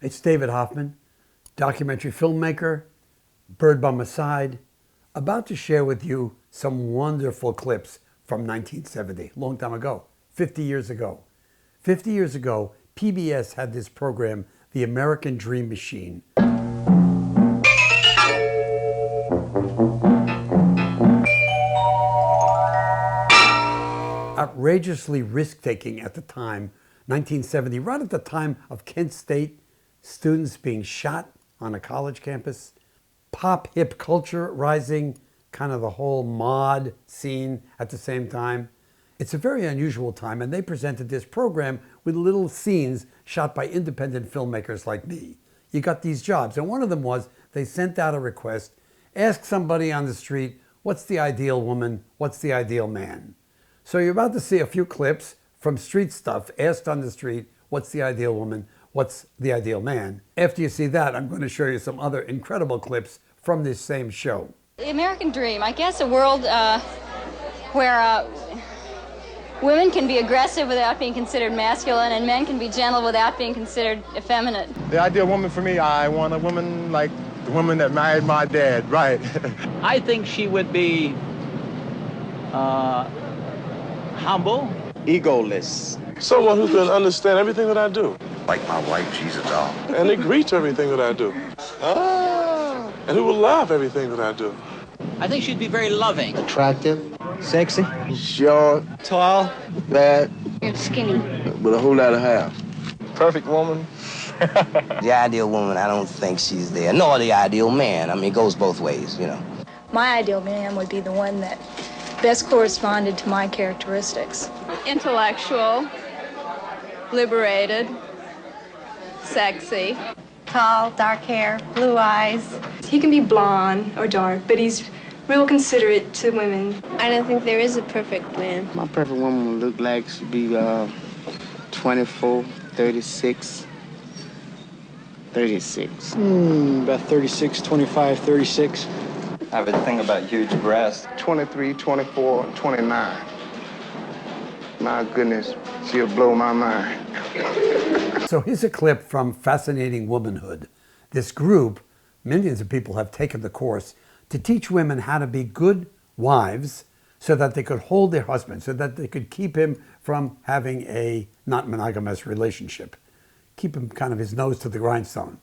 It's David Hoffman, documentary filmmaker, bird by my side, about to share with you some wonderful clips from 1970, a long time ago, 50 years ago. 50 years ago, PBS had this program, The American Dream Machine. Outrageously risk-taking at the time, 1970, right at the time of Kent State students being shot on a college campus, pop hip culture rising, kind of the whole mod scene at the same time. It's a very unusual time, and they presented this program with little scenes shot by independent filmmakers like me. You got these jobs, and one of them was they sent out a request, ask somebody on the street, what's the ideal woman, what's the ideal man? So you're about to see a few clips from street stuff, asked on the street, what's the ideal woman, what's the ideal man? After you see that, I'm going to show you some other incredible clips from this same show. The American Dream, I guess a world where women can be aggressive without being considered masculine, and men can be gentle without being considered effeminate. The ideal woman for me, I want a woman like the woman that married my dad, right? I think she would be humble. Egoless. Someone who can understand everything that I do. Like my wife, she's a doll. And agree to everything that I do. And who will love everything that I do. I think she'd be very loving. Attractive. Sexy. Short. Tall. Fat. And skinny. With a whole lot of hair. Perfect woman. The ideal woman, I don't think she's there. Nor the ideal man. I mean, it goes both ways, you know. My ideal man would be the one that best corresponded to my characteristics. Intellectual, liberated, sexy. Tall, dark hair, blue eyes. He can be blonde or dark, but he's real considerate to women. I don't think there is a perfect man. My perfect woman would look like she'd be 24, 36. 36. About 36, 25, 36. I would think about huge breasts. 23, 24, 29. My goodness, she'll blow my mind. So here's a clip from Fascinating Womanhood. This group, millions of people have taken the course to teach women how to be good wives so that they could hold their husband, so that they could keep him from having a not monogamous relationship. Keep him kind of his nose to the grindstone.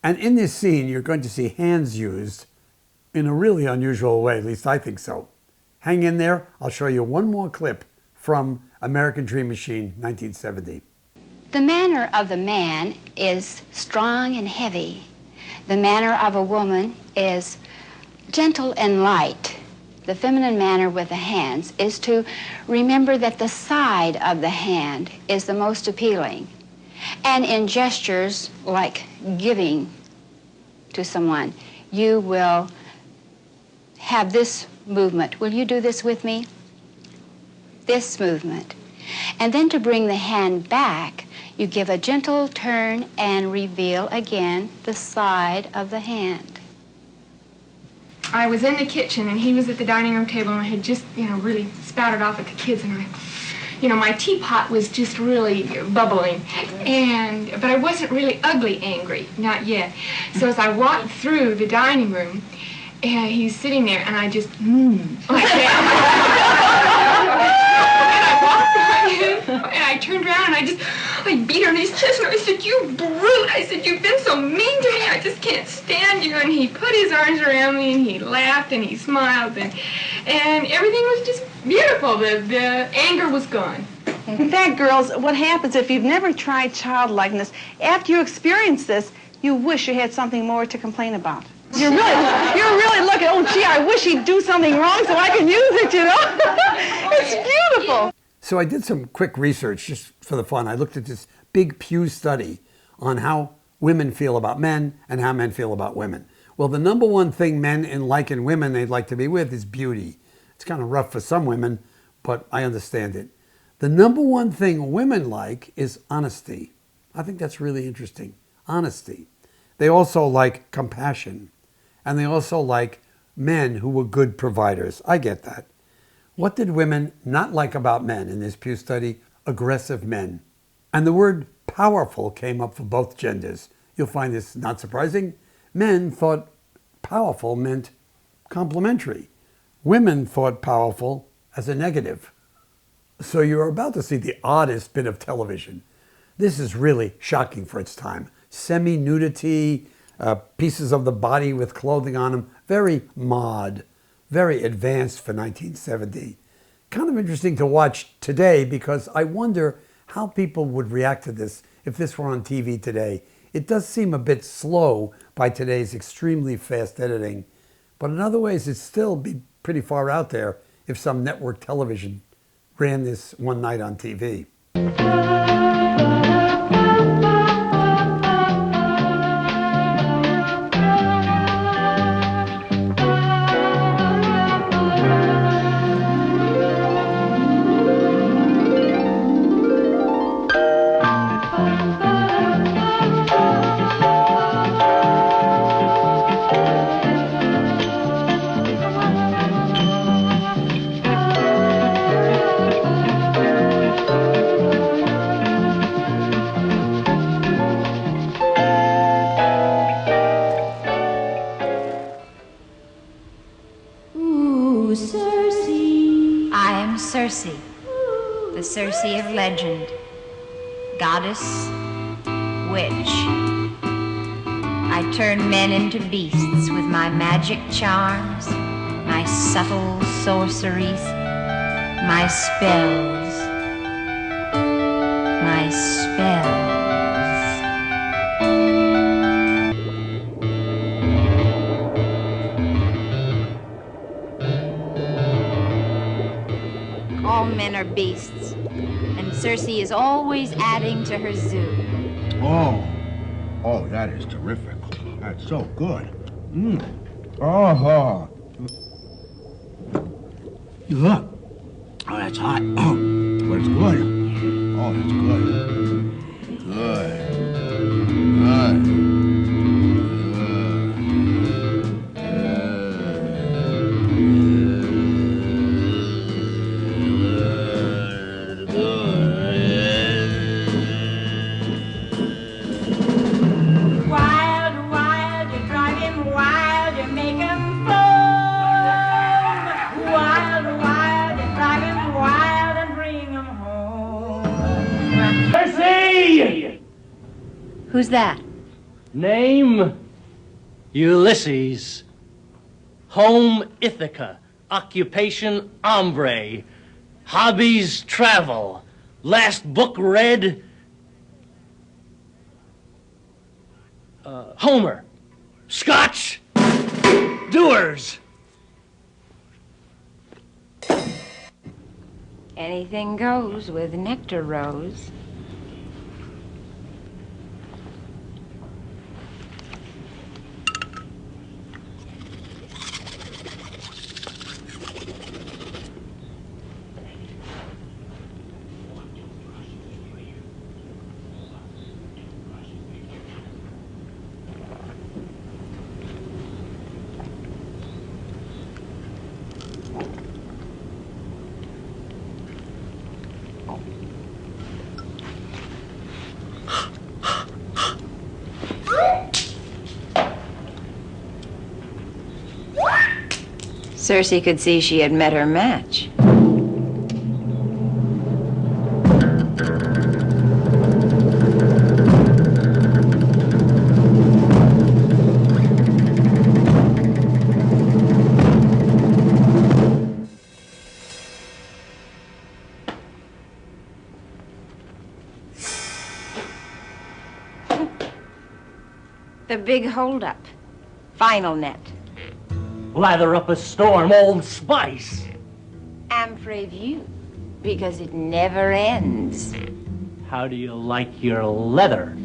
And in this scene, you're going to see hands used in a really unusual way, at least I think so. Hang in there, I'll show you one more clip from American Dream Machine, 1970. The manner of the man is strong and heavy. The manner of a woman is gentle and light. The feminine manner with the hands is to remember that the side of the hand is the most appealing. And in gestures like giving to someone, you will have this movement. Will you do this with me? This movement. And then to bring the hand back, you give a gentle turn and reveal again the side of the hand. I was in the kitchen and he was at the dining room table and I had just, really spouted off at the kids and my teapot was just really bubbling. But I wasn't really ugly angry, not yet. So as I walked through the dining room, and he's sitting there and I just, like that. And I turned around and I beat her in his chest and I said, "You brute!" I said, "You've been so mean to me. I just can't stand you." And he put his arms around me and he laughed and he smiled and everything was just beautiful. The anger was gone. In fact, girls, what happens if you've never tried childlikeness, after you experience this, you wish you had something more to complain about. You're really looking, oh gee, I wish he'd do something wrong so I can use it, It's beautiful. So I did some quick research just for the fun. I looked at this big Pew study on how women feel about men and how men feel about women. Well, the number one thing men like in women they'd like to be with is beauty. It's kind of rough for some women, but I understand it. The number one thing women like is honesty. I think that's really interesting. Honesty. They also like compassion. And they also like men who were good providers. I get that. What did women not like about men in this Pew study? Aggressive men. And the word powerful came up for both genders. You'll find this not surprising. Men thought powerful meant complimentary. Women thought powerful as a negative. So you're about to see the oddest bit of television. This is really shocking for its time. Semi-nudity, pieces of the body with clothing on them, very mod, very advanced for 1970. Kind of interesting to watch today because I wonder how people would react to this if this were on TV today. It does seem a bit slow by today's extremely fast editing, but in other ways it'd still be pretty far out there if some network television ran this one night on TV. Circe, the Circe of legend, goddess, witch. I turn men into beasts with my magic charms, my subtle sorceries, my spells, my spells. All men are beasts, and Circe is always adding to her zoo. Oh, that is terrific. That's so good. Oh, that's hot. But it's good. Oh, that's good. Good. Who's that? Name? Ulysses. Home, Ithaca. Occupation, hombre. Hobbies, travel. Last book read? Homer. Scotch. Doers. Anything goes with nectar rose. Circe could see she had met her match. The big holdup. Final net. Lather up a storm, Old Spice. Imprévu, because it never ends. How do you like your leather?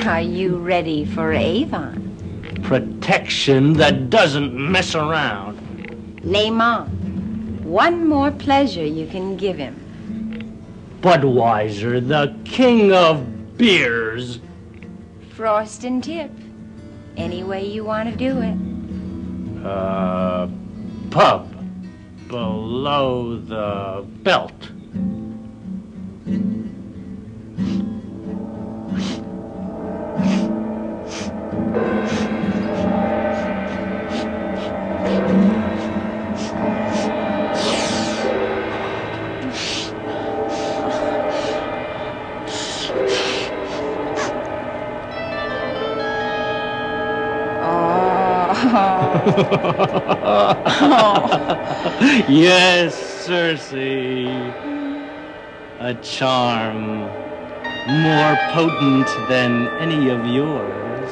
Are you ready for Avon? Protection that doesn't mess around. Layman, one more pleasure you can give him. Budweiser, the king of beers. Frost and tip, any way you want to do it. Pub. Below the belt. Yes, Circe. A charm more potent than any of yours.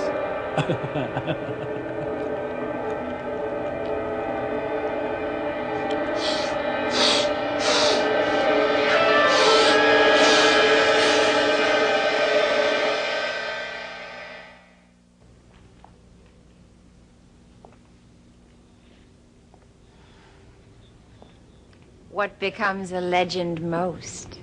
What becomes a legend most?